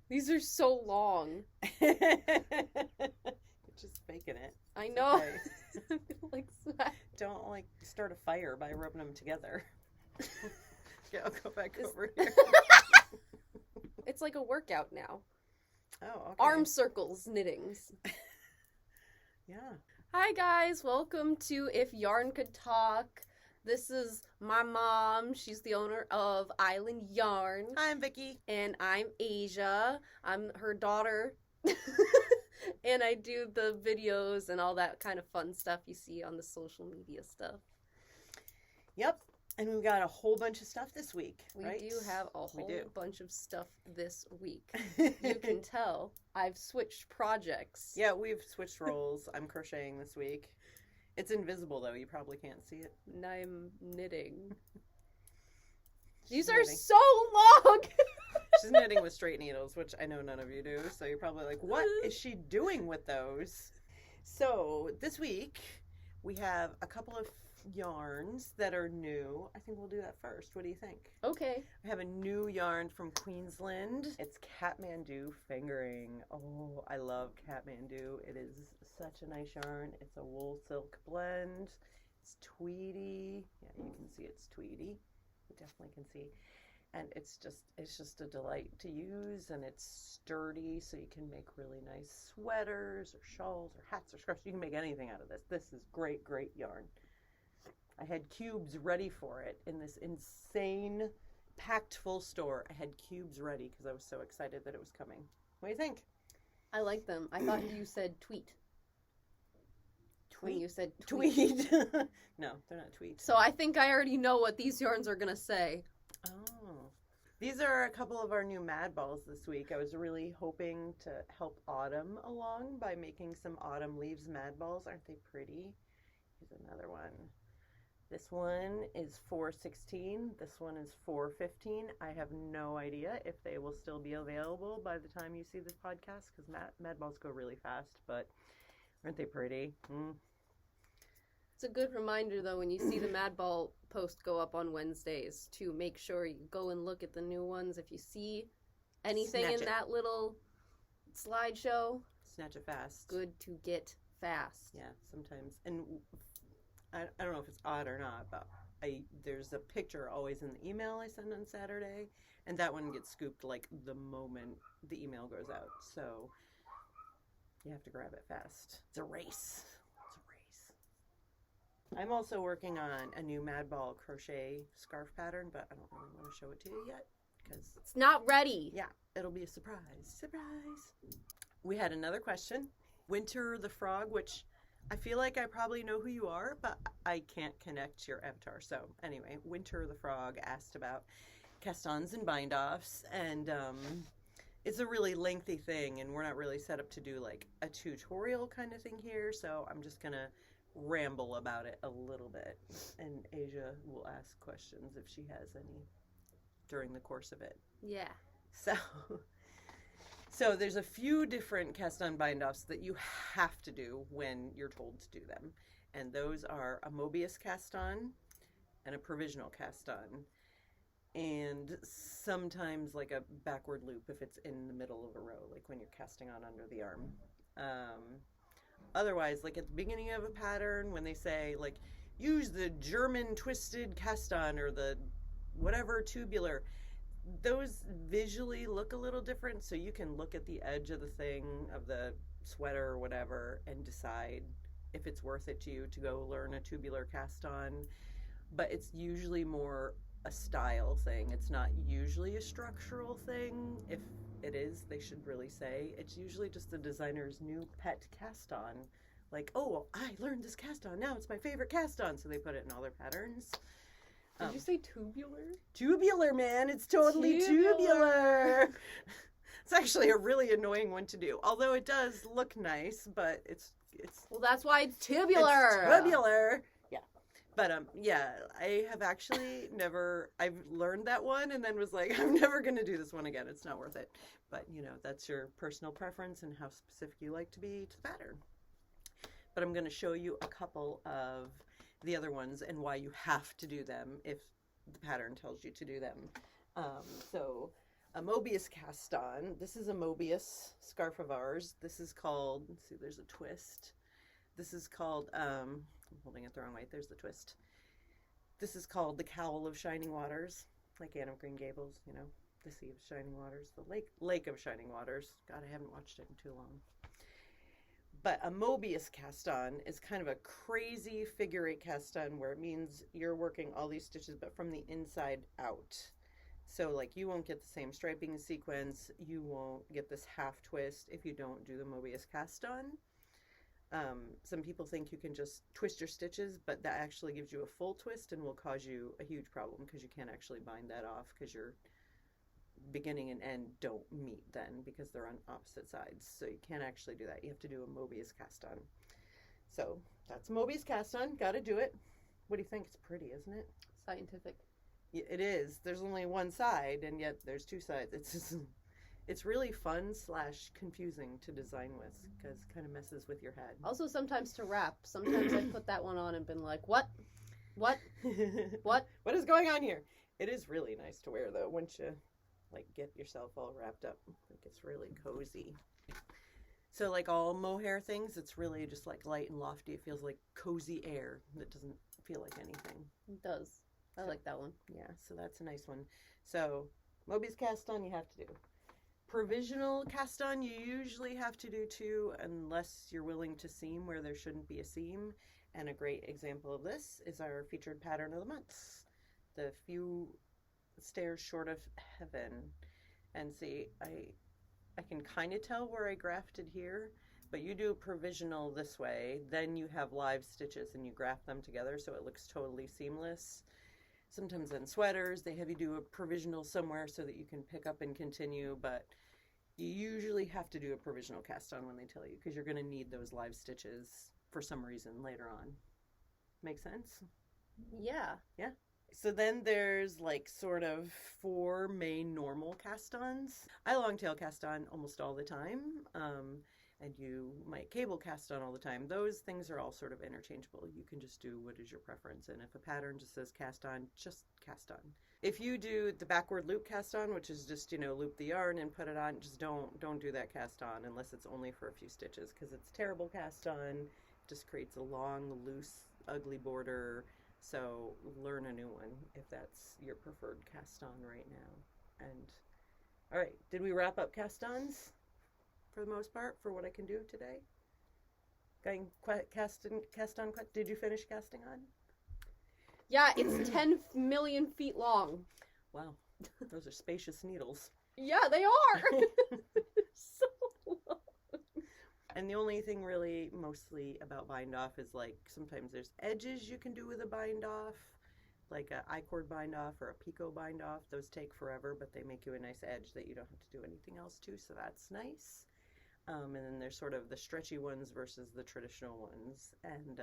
These are so long. You're just faking it. I know. Okay. Like that. Don't, like, start a fire by rubbing them together. Okay, I'll go back over here. It's like a workout now. Oh, okay. Arm circles knittings. Yeah. Hi guys, welcome to If Yarn Could Talk. This is my mom. She's the owner of Island Yarn. Hi, I'm Vicki. And I'm Aja. I'm her daughter. And I do the videos and all that kind of fun stuff you see on the social media stuff. Yep. And we've got a whole bunch of stuff this week, right? We do have a whole bunch of stuff this week. You can tell I've switched projects. Yeah, we've switched roles. I'm crocheting this week. It's invisible, though. You probably can't see it. And I'm knitting. She's These are knitting. so long! She's knitting with straight needles, which I know none of you do. So you're probably like, what is she doing with those? So this week, we have a couple of yarns that are new. I think we'll do that first. What do you think? Okay. I have a new yarn from Queensland. It's Kathmandu fingering. Oh, I love Kathmandu. It is such a nice yarn. It's a wool silk blend. It's tweedy. Yeah, you can see it's tweedy. You definitely can see. And it's just a delight to use, and it's sturdy, so you can make really nice sweaters or shawls or hats or scarves. You can make anything out of this. This is great, great yarn. I had cubes ready for it in this insane, packed full store. I had cubes ready because I was so excited that it was coming. What do you think? I like them. I thought you said tweet. When Tweet? you said tweet. Tweed. No, they're not tweed. So I think I already know what these yarns are going to say. Oh. These are a couple of our new Mad Balls this week. I was really hoping to help Autumn along by making some Autumn Leaves Mad Balls. Aren't they pretty? Here's another one. This one is 416. This one is 415. I have no idea if they will still be available by the time you see this podcast because Mad Balls go really fast, but aren't they pretty? It's a good reminder, though, when you see the Mad Ball post go up on Wednesdays to make sure you go and look at the new ones. If you see anything Snatch in it. that little slideshow, Snatch it fast. good to get fast. Yeah, sometimes. And I don't know if it's odd or not, but there's a picture always in the email I send on Saturday, and that one gets scooped like the moment the email goes out. So you have to grab it fast. It's a race. I'm also working on a new Mad Ball crochet scarf pattern, but I don't really want to show it to you yet because It's not ready. yeah, it'll be a surprise. Surprise! We had another question. Winter the Frog, which I feel like I probably know who you are, but I can't connect to your avatar. So anyway, Winter the Frog asked about cast-ons and bind-offs, and it's a really lengthy thing, and we're not really set up to do like a tutorial kind of thing here, so I'm just gonna ramble about it a little bit, and Aja will ask questions if she has any during the course of it. Yeah. So there's a few different cast-on bind-offs that you have to do when you're told to do them, and those are a Mobius cast-on and a provisional cast-on, and sometimes like a backward loop if it's in the middle of a row, like when you're casting on under the arm. Otherwise, like at the beginning of a pattern, when they say, like, use the German twisted cast-on or the whatever tubular, those visually look a little different, so you can look at the edge of the thing, of the sweater or whatever, and decide if it's worth it to you to go learn a tubular cast-on. But it's usually more a style thing. It's not usually a structural thing. If it is, they should really say. It's usually just the designer's new pet cast-on. Like, oh, I learned this cast-on, now it's my favorite cast-on, so they put it in all their patterns. Did you say tubular? Tubular, man. It's totally tubular. It's actually a really annoying one to do. Although it does look nice, but it's Well, that's why it's tubular. It's tubular. Yeah. But yeah, I have actually I've learned that one and then was like, I'm never going to do this one again. It's not worth it. But, you know, that's your personal preference and how specific you like to be to the pattern. But I'm going to show you a couple of the other ones and why you have to do them if the pattern tells you to do them. So a Mobius cast on. This is a Mobius scarf of ours. This is called, let's see, there's a twist. This is called, I'm holding it the wrong way. There's the twist. This is called the Cowl of Shining Waters, like Anne of Green Gables, you know, the Sea of Shining Waters, the Lake of Shining Waters. God, I haven't watched it in too long. But a Mobius cast on is kind of a crazy figure eight cast on where it means you're working all these stitches, but from the inside out. So like you won't get the same striping sequence. You won't get this half twist if you don't do the Mobius cast on. Some people think you can just twist your stitches, but that actually gives you a full twist and will cause you a huge problem because you can't actually bind that off because your beginning and end don't meet then because they're on opposite sides. So you can't actually do that. You have to do a Mobius cast on. So that's Mobius cast on. Got to do it. What do you think? It's pretty, isn't it? Scientific. It is. There's only one side, and yet there's two sides. It's really fun / confusing to design with because it kind of messes with your head. Also, sometimes to wrap. Sometimes I've put that one on and been like, what? What? What? What is going on here? It is really nice to wear, though, once you like get yourself all wrapped up. Like it's really cozy. So like all mohair things, it's really just like light and lofty. It feels like cozy air that doesn't feel like anything. It does. I like that one. Yeah, so that's a nice one. So Mobius cast on you have to do. Provisional cast on you usually have to do too, unless you're willing to seam where there shouldn't be a seam. And a great example of this is our featured pattern of the month, the Few Stairs Short of Heaven. And see, I can kind of tell where I grafted here, but you do provisional this way, then you have live stitches and you graft them together so it looks totally seamless. Sometimes in sweaters, they have you do a provisional somewhere so that you can pick up and continue, but you usually have to do a provisional cast on when they tell you because you're going to need those live stitches for some reason later on. Make sense? Yeah. Yeah. So then there's like sort of 4 main normal cast-ons. I longtail cast on almost all the time. And you might cable cast on all the time. Those things are all sort of interchangeable. You can just do what is your preference. And if a pattern just says cast on, just cast on. If you do the backward loop cast on, which is just, you know, loop the yarn and put it on, just don't do that cast on unless it's only for a few stitches because it's terrible cast on. It just creates a long, loose, ugly border. So learn a new one if that's your preferred cast on right now. And all right, did we wrap up cast ons? For the most part, for what I can do today. Going cast on. Did you finish casting on? Yeah, it's 10 million feet long. Wow, those are spacious needles. Yeah, they are. So long. And the only thing really mostly about bind off is like sometimes there's edges you can do with a bind off, like a I-cord bind off or a picot bind off. Those take forever, but they make you a nice edge that you don't have to do anything else to, so that's nice. And then there's sort of the stretchy ones versus the traditional ones. And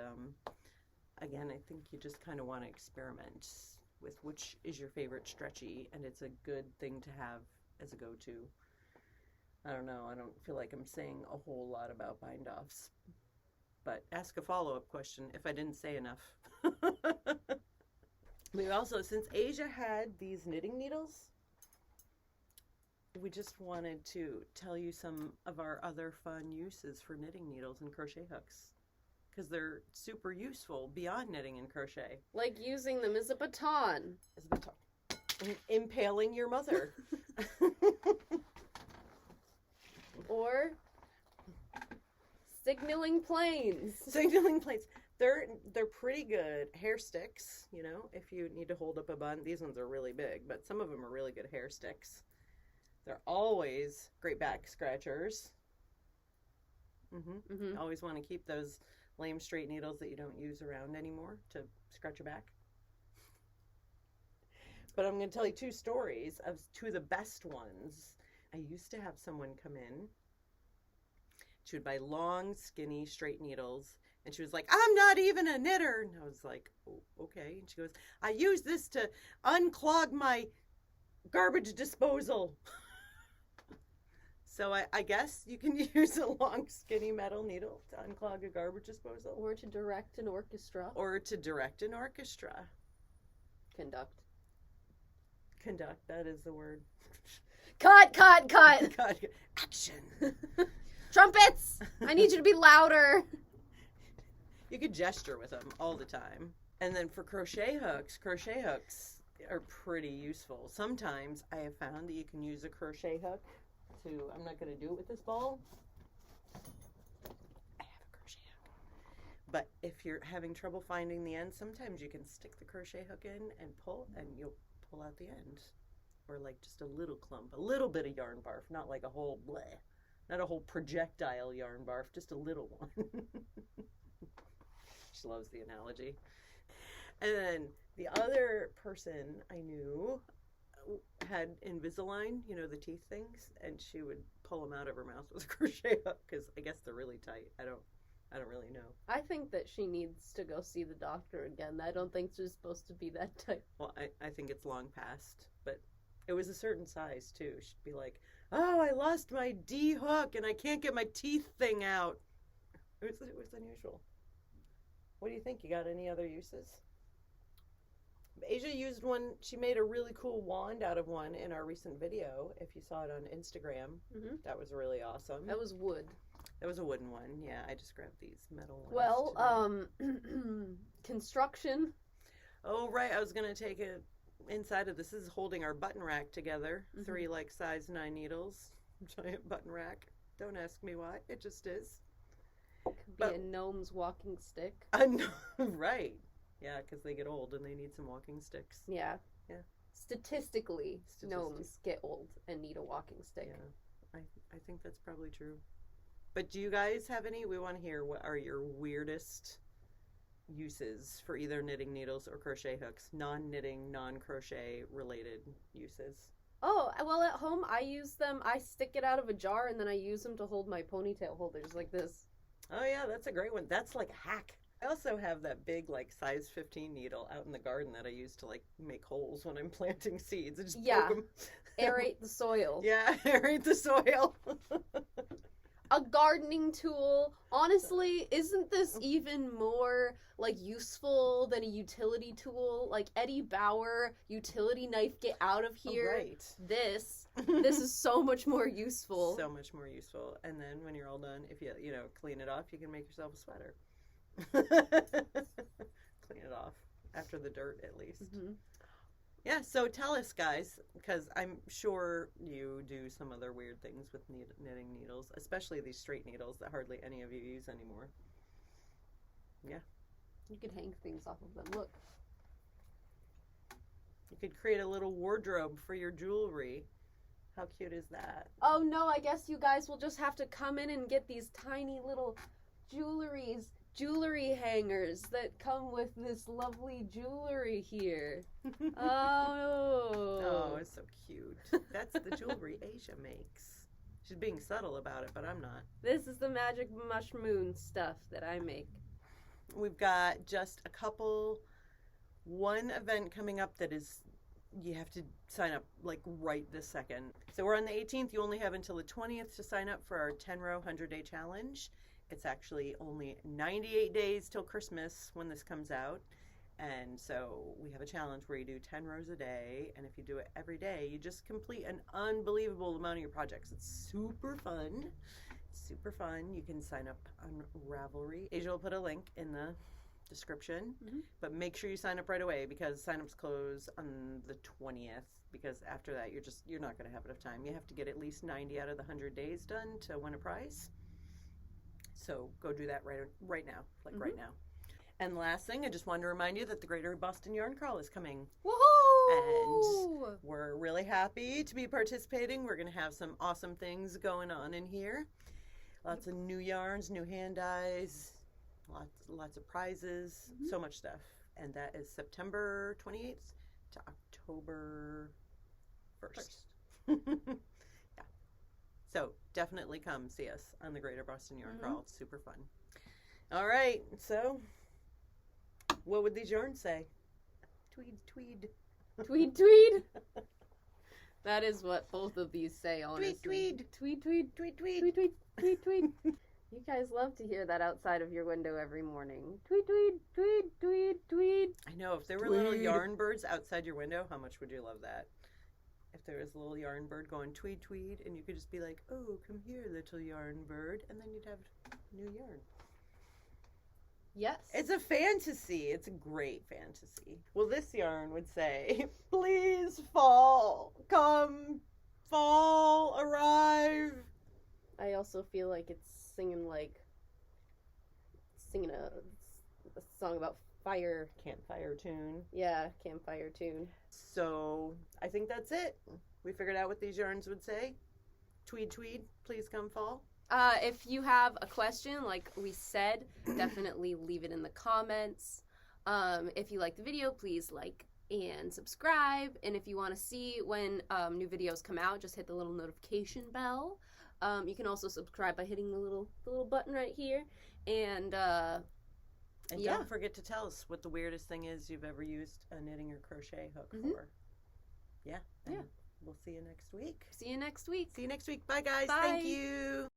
again, I think you just kind of want to experiment with which is your favorite stretchy, and it's a good thing to have as a go-to. I don't know, I don't feel like I'm saying a whole lot about bind-offs, but ask a follow-up question if I didn't say enough. We also, since Aja had these knitting needles, we just wanted to tell you some of our other fun uses for knitting needles and crochet hooks because they're super useful beyond knitting and crochet. Like using them as a baton. As a baton. And impaling your mother. Or signaling planes. Signaling planes. They're pretty good hair sticks, you know, if you need to hold up a bun. These ones are really big, but some of them are really good hair sticks. They're always great back scratchers. Always want to keep those lame straight needles that you don't use around anymore to scratch your back. But I'm going to tell you 2 stories of 2 of the best ones. I used to have someone come in. She would buy long, skinny, straight needles. And she was like, I'm not even a knitter. And I was like, oh, okay. And she goes, I use this to unclog my garbage disposal. So I guess you can use a long, skinny metal needle to unclog a garbage disposal. Or to direct an orchestra. Or to direct an orchestra. Conduct. Conduct, that is the word. Cut! God, action! Trumpets! I need you to be louder. You could gesture with them all the time. And then for crochet hooks are pretty useful. Sometimes I have found that you can use a crochet hook to, I'm not going to do it with this ball. I have a crochet hook. But if you're having trouble finding the end, sometimes you can stick the crochet hook in and pull, and you'll pull out the end. Or like just a little clump, a little bit of yarn barf, not like a whole bleh, not a whole projectile yarn barf, just a little one. She loves the analogy. And then the other person I knew had Invisalign, you know, the teeth things, and she would pull them out of her mouth with a crochet hook because I guess they're really tight. I don't really know. I think that she needs to go see the doctor again. I don't think she's supposed to be that tight. Well, I think it's long past, but it was a certain size too. She'd be like, "Oh, I lost my D hook and I can't get my teeth thing out." It was unusual. What do you think? You got any other uses? Aja used one. She made a really cool wand out of one in our recent video. If you saw it on Instagram, that was really awesome. That was wood. That was a wooden one. Yeah, I just grabbed these metal ones. Well, construction. Oh, right. I was going to take it inside of this. Is holding our button rack together. 3 like size 9 needles. Giant button rack. Don't ask me why. It just is. Could be a gnome's walking stick. Right. Yeah, because they get old and they need some walking sticks. Yeah. Yeah. Statistically, gnomes get old and need a walking stick. Yeah. I think that's probably true. But do you guys have any? We want to hear what are your weirdest uses for either knitting needles or crochet hooks. Non-knitting, non-crochet related uses. Oh, well, at home I use them. I stick it out of a jar and then I use them to hold my ponytail holders like this. Oh, yeah, that's a great one. That's like a hack. I also have that big, like, size 15 needle out in the garden that I use to, like, make holes when I'm planting seeds. I just poke them. Aerate the soil. Yeah, aerate the soil. A gardening tool. Honestly, isn't this even more, like, useful than a utility tool? Like, Eddie Bauer, utility knife, get out of here. Oh, right. This is so much more useful. So much more useful. And then when you're all done, if you clean it off, you can make yourself a sweater. Clean it off after the dirt, at least. Yeah, so tell us, guys, because I'm sure you do some other weird things with knitting needles, especially these straight needles that hardly any of you use anymore. Yeah. You could hang things off of them. Look. You could create a little wardrobe for your jewelry. How cute is that? Oh, no, I guess you guys will just have to come in and get these tiny little jewelry hangers that come with this lovely jewelry here. Oh, it's so cute. That's the jewelry Aja makes. She's being subtle about it, but I'm not. This is the magic mushroom stuff that I make. We've got just one event coming up that is, you have to sign up like right this second. So we're on the 18th. You only have until the 20th to sign up for our 10-row 100-day challenge. It's actually only 98 days till Christmas when this comes out. And so we have a challenge where you do 10 rows a day. And if you do it every day, you just complete an unbelievable amount of your projects. It's super fun. Super fun. You can sign up on Ravelry. Aja will put a link in the description. But make sure you sign up right away because signups close on the 20th. Because after that, you're not going to have enough time. You have to get at least 90 out of the 100 days done to win a prize. So go do that right now, right now. And last thing, I just wanted to remind you that the Greater Boston Yarn Crawl is coming. Woohoo! And we're really happy to be participating. We're going to have some awesome things going on in here. Lots of new yarns, new hand dyes, lots of prizes, so much stuff. And that is September 28th to October 1st. Yeah. So definitely come see us on the Greater Boston Yarn Crawl. It's super fun. All right. So what would these yarns say? Tweed, tweed. Tweed, tweed. That is what both of these say, honestly. Tweed, tweed. Tweed, tweed. Tweed, tweed. Tweed, tweed. Tweed, tweed. You guys love to hear that outside of your window every morning. Tweed, tweed, tweed, tweed, tweed. I know. If there were little yarn birds outside your window, how much would you love that? If if there was a little yarn bird going tweed tweed, and you could just be like, oh, come here, little yarn bird, and then you'd have new yarn. Yes. It's a fantasy. It's a great fantasy. Well, this yarn would say, please fall, come, fall, arrive. I also feel like it's singing a song about fire. Campfire tune. Yeah, campfire tune. So I think that's it. We figured out what these yarns would say. Tweed, tweed, please come fall. If you have a question, like we said, definitely leave it in the comments. If you like the video, please like and subscribe. And if you want to see when new videos come out, just hit the little notification bell. You can also subscribe by hitting the little button right here. And don't forget to tell us what the weirdest thing is you've ever used a knitting or crochet hook for. Yeah. We'll see you next week. See you next week. See you next week. Bye, guys. Bye. Thank you.